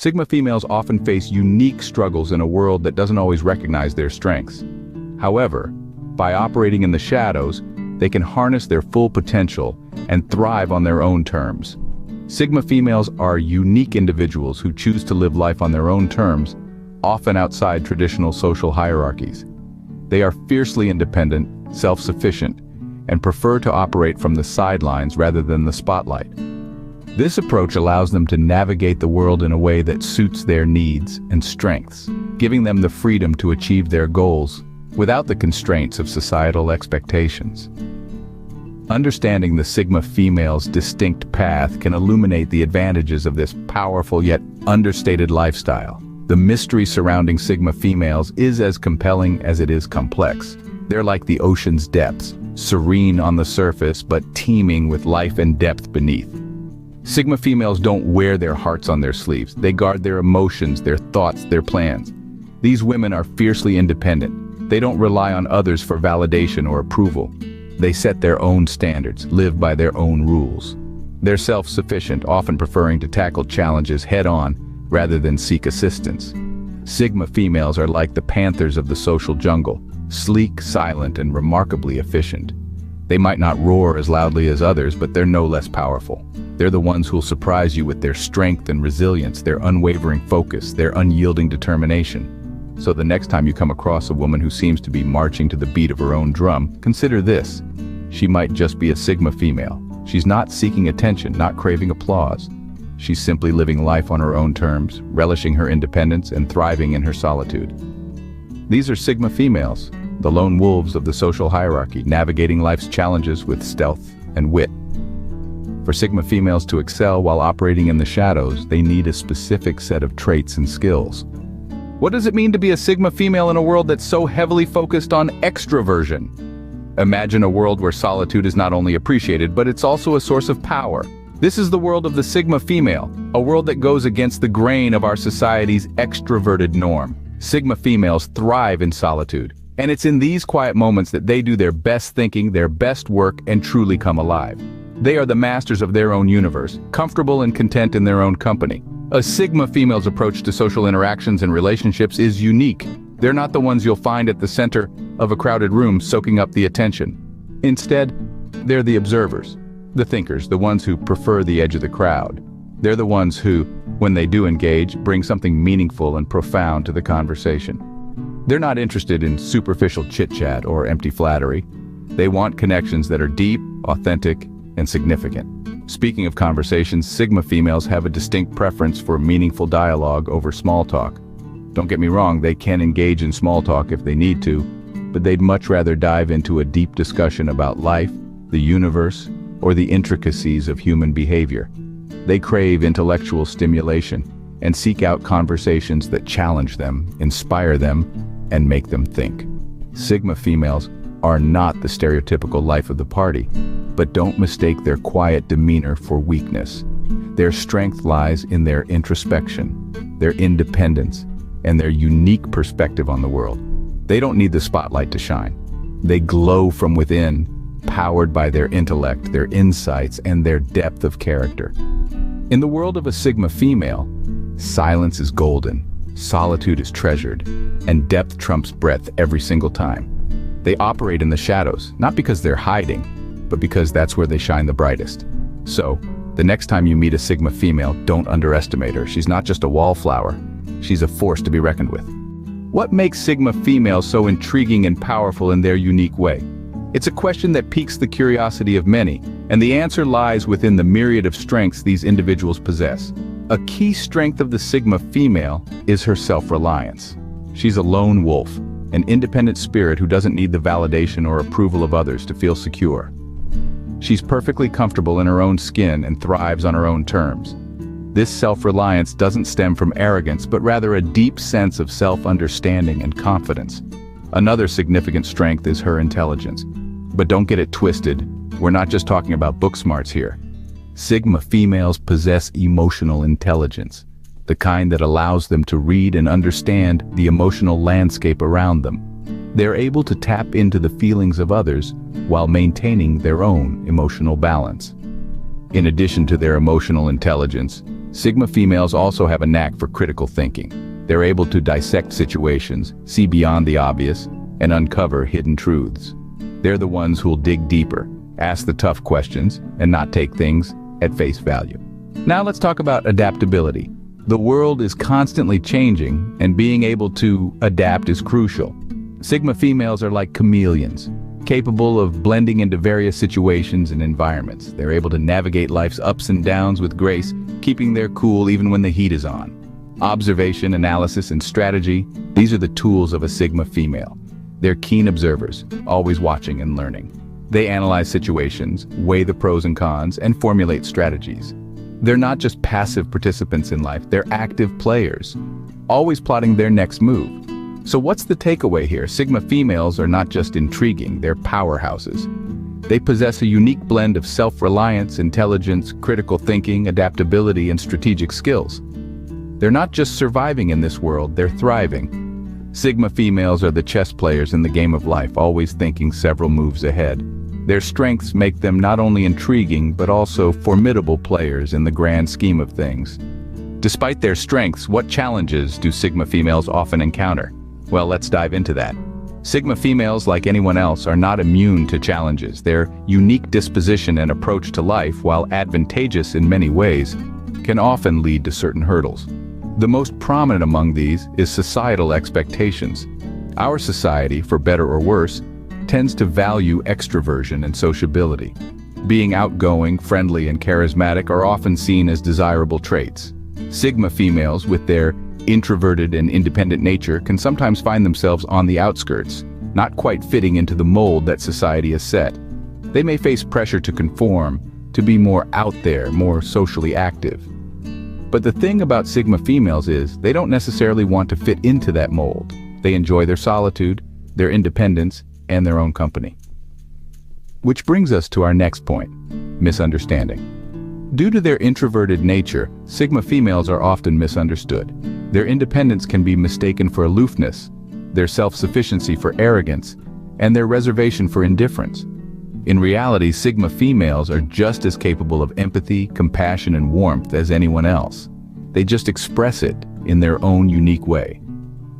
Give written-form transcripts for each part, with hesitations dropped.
Sigma females often face unique struggles in a world that doesn't always recognize their strengths. However, by operating in the shadows, they can harness their full potential and thrive on their own terms. Sigma females are unique individuals who choose to live life on their own terms, often outside traditional social hierarchies. They are fiercely independent, self-sufficient, and prefer to operate from the sidelines rather than the spotlight. This approach allows them to navigate the world in a way that suits their needs and strengths, giving them the freedom to achieve their goals without the constraints of societal expectations. Understanding the Sigma female's distinct path can illuminate the advantages of this powerful yet understated lifestyle. The mystery surrounding Sigma females is as compelling as it is complex. They're like the ocean's depths, serene on the surface but teeming with life and depth beneath. Sigma females don't wear their hearts on their sleeves. They guard their emotions, their thoughts, their plans. These women are fiercely independent. They don't rely on others for validation or approval. They set their own standards, live by their own rules. They're self-sufficient, often preferring to tackle challenges head-on rather than seek assistance. Sigma females are like the panthers of the social jungle, sleek, silent, and remarkably efficient. They might not roar as loudly as others, but they're no less powerful. They're the ones who'll surprise you with their strength and resilience, their unwavering focus, their unyielding determination. So the next time you come across a woman who seems to be marching to the beat of her own drum, consider this. She might just be a Sigma female. She's not seeking attention, not craving applause. She's simply living life on her own terms, relishing her independence and thriving in her solitude. These are Sigma females, the lone wolves of the social hierarchy, navigating life's challenges with stealth and wit. For Sigma females to excel while operating in the shadows, they need a specific set of traits and skills. What does it mean to be a Sigma female in a world that's so heavily focused on extroversion? Imagine a world where solitude is not only appreciated, but it's also a source of power. This is the world of the Sigma female, a world that goes against the grain of our society's extroverted norm. Sigma females thrive in solitude, and it's in these quiet moments that they do their best thinking, their best work, and truly come alive. They are the masters of their own universe, comfortable and content in their own company. A Sigma female's approach to social interactions and relationships is unique. They're not the ones you'll find at the center of a crowded room soaking up the attention. Instead, they're the observers, the thinkers, the ones who prefer the edge of the crowd. They're the ones who, when they do engage, bring something meaningful and profound to the conversation. They're not interested in superficial chit-chat or empty flattery. They want connections that are deep, authentic, and significant. Speaking of conversations, Sigma females have a distinct preference for meaningful dialogue over small talk. Don't get me wrong, they can engage in small talk if they need to, but they'd much rather dive into a deep discussion about life, the universe, or the intricacies of human behavior. They crave intellectual stimulation and seek out conversations that challenge them, inspire them, and make them think. Sigma females are not the stereotypical life of the party, but don't mistake their quiet demeanor for weakness. Their strength lies in their introspection, their independence, and their unique perspective on the world. They don't need the spotlight to shine. They glow from within, powered by their intellect, their insights, and their depth of character. In the world of a Sigma female, silence is golden, solitude is treasured, and depth trumps breadth every single time. They operate in the shadows, not because they're hiding, but because that's where they shine the brightest. So, the next time you meet a Sigma female, don't underestimate her. She's not just a wallflower. She's a force to be reckoned with. What makes Sigma females so intriguing and powerful in their unique way? It's a question that piques the curiosity of many, and the answer lies within the myriad of strengths these individuals possess. A key strength of the Sigma female is her self-reliance. She's a lone wolf, an independent spirit who doesn't need the validation or approval of others to feel secure. She's perfectly comfortable in her own skin and thrives on her own terms. This self-reliance doesn't stem from arrogance, but rather a deep sense of self-understanding and confidence. Another significant strength is her intelligence. But don't get it twisted, we're not just talking about book smarts here. Sigma females possess emotional intelligence, the kind that allows them to read and understand the emotional landscape around them. They're able to tap into the feelings of others while maintaining their own emotional balance. In addition to their emotional intelligence, Sigma females also have a knack for critical thinking. They're able to dissect situations, see beyond the obvious, and uncover hidden truths. They're the ones who'll dig deeper, ask the tough questions, and not take things at face value. Now let's talk about adaptability. The world is constantly changing, and being able to adapt is crucial. Sigma females are like chameleons, capable of blending into various situations and environments. They're able to navigate life's ups and downs with grace, keeping their cool even when the heat is on. Observation, analysis, and strategy, these are the tools of a Sigma female. They're keen observers, always watching and learning. They analyze situations, weigh the pros and cons, and formulate strategies. They're not just passive participants in life, they're active players, always plotting their next move. So what's the takeaway here? Sigma females are not just intriguing, they're powerhouses. They possess a unique blend of self-reliance, intelligence, critical thinking, adaptability, and strategic skills. They're not just surviving in this world, they're thriving. Sigma females are the chess players in the game of life, always thinking several moves ahead. Their strengths make them not only intriguing, but also formidable players in the grand scheme of things. Despite their strengths, what challenges do Sigma females often encounter? Well, let's dive into that. Sigma females, like anyone else, are not immune to challenges. Their unique disposition and approach to life, while advantageous in many ways, can often lead to certain hurdles. The most prominent among these is societal expectations. Our society, for better or worse, tends to value extroversion and sociability. Being outgoing, friendly, and charismatic are often seen as desirable traits. Sigma females, with their introverted and independent nature, can sometimes find themselves on the outskirts, not quite fitting into the mold that society has set. They may face pressure to conform, to be more out there, more socially active. But the thing about Sigma females is, they don't necessarily want to fit into that mold. They enjoy their solitude, their independence, and their own company. Which brings us to our next point, misunderstanding. Due to their introverted nature, Sigma females are often misunderstood. Their independence can be mistaken for aloofness, their self-sufficiency for arrogance, and their reservation for indifference. In reality, Sigma females are just as capable of empathy, compassion, and warmth as anyone else. They just express it in their own unique way.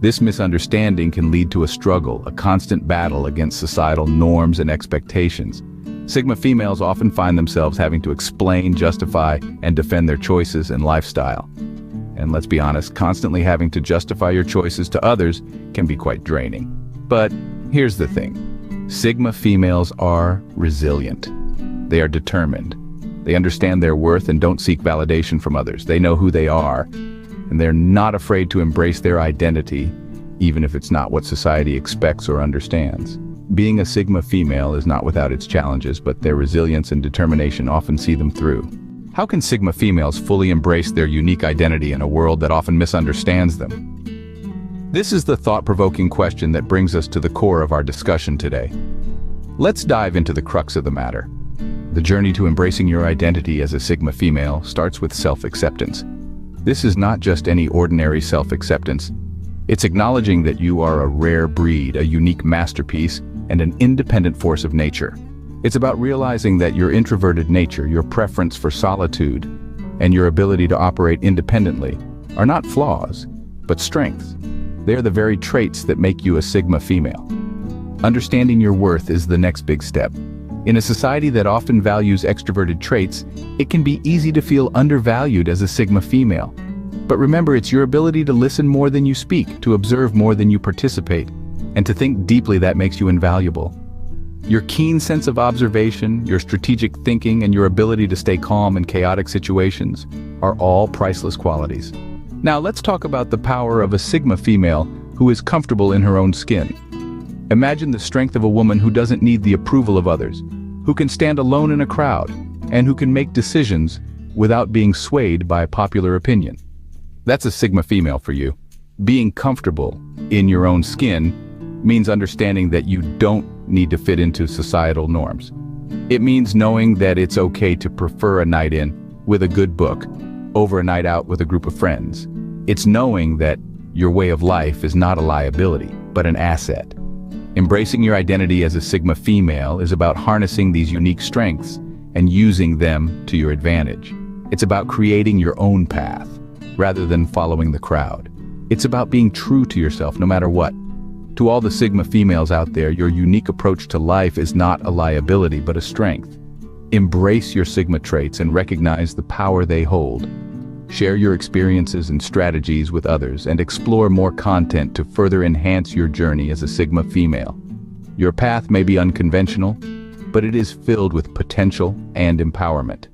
This misunderstanding can lead to a struggle, a constant battle against societal norms and expectations. Sigma females often find themselves having to explain, justify, and defend their choices and lifestyle. And let's be honest, constantly having to justify your choices to others can be quite draining. But here's the thing. Sigma females are resilient. They are determined. They understand their worth and don't seek validation from others. They know who they are, and they're not afraid to embrace their identity, even if it's not what society expects or understands. Being a Sigma female is not without its challenges, but their resilience and determination often see them through. How can Sigma females fully embrace their unique identity in a world that often misunderstands them? This is the thought-provoking question that brings us to the core of our discussion today. Let's dive into the crux of the matter. The journey to embracing your identity as a Sigma female starts with self-acceptance. This is not just any ordinary self-acceptance. It's acknowledging that you are a rare breed, a unique masterpiece, and an independent force of nature. It's about realizing that your introverted nature, your preference for solitude, and your ability to operate independently are not flaws, but strengths. They are the very traits that make you a Sigma female. Understanding your worth is the next big step. In a society that often values extroverted traits, it can be easy to feel undervalued as a Sigma female. But remember, it's your ability to listen more than you speak, to observe more than you participate, and to think deeply that makes you invaluable. Your keen sense of observation, your strategic thinking, and your ability to stay calm in chaotic situations are all priceless qualities. Now let's talk about the power of a Sigma female who is comfortable in her own skin. Imagine the strength of a woman who doesn't need the approval of others, who can stand alone in a crowd, and who can make decisions without being swayed by popular opinion. That's a Sigma female for you. Being comfortable in your own skin means understanding that you don't need to fit into societal norms. It means knowing that it's okay to prefer a night in with a good book over a night out with a group of friends. It's knowing that your way of life is not a liability, but an asset. Embracing your identity as a Sigma female is about harnessing these unique strengths and using them to your advantage. It's about creating your own path, rather than following the crowd. It's about being true to yourself no matter what. To all the Sigma females out there, your unique approach to life is not a liability but a strength. Embrace your Sigma traits and recognize the power they hold. Share your experiences and strategies with others and explore more content to further enhance your journey as a Sigma female. Your path may be unconventional, but it is filled with potential and empowerment.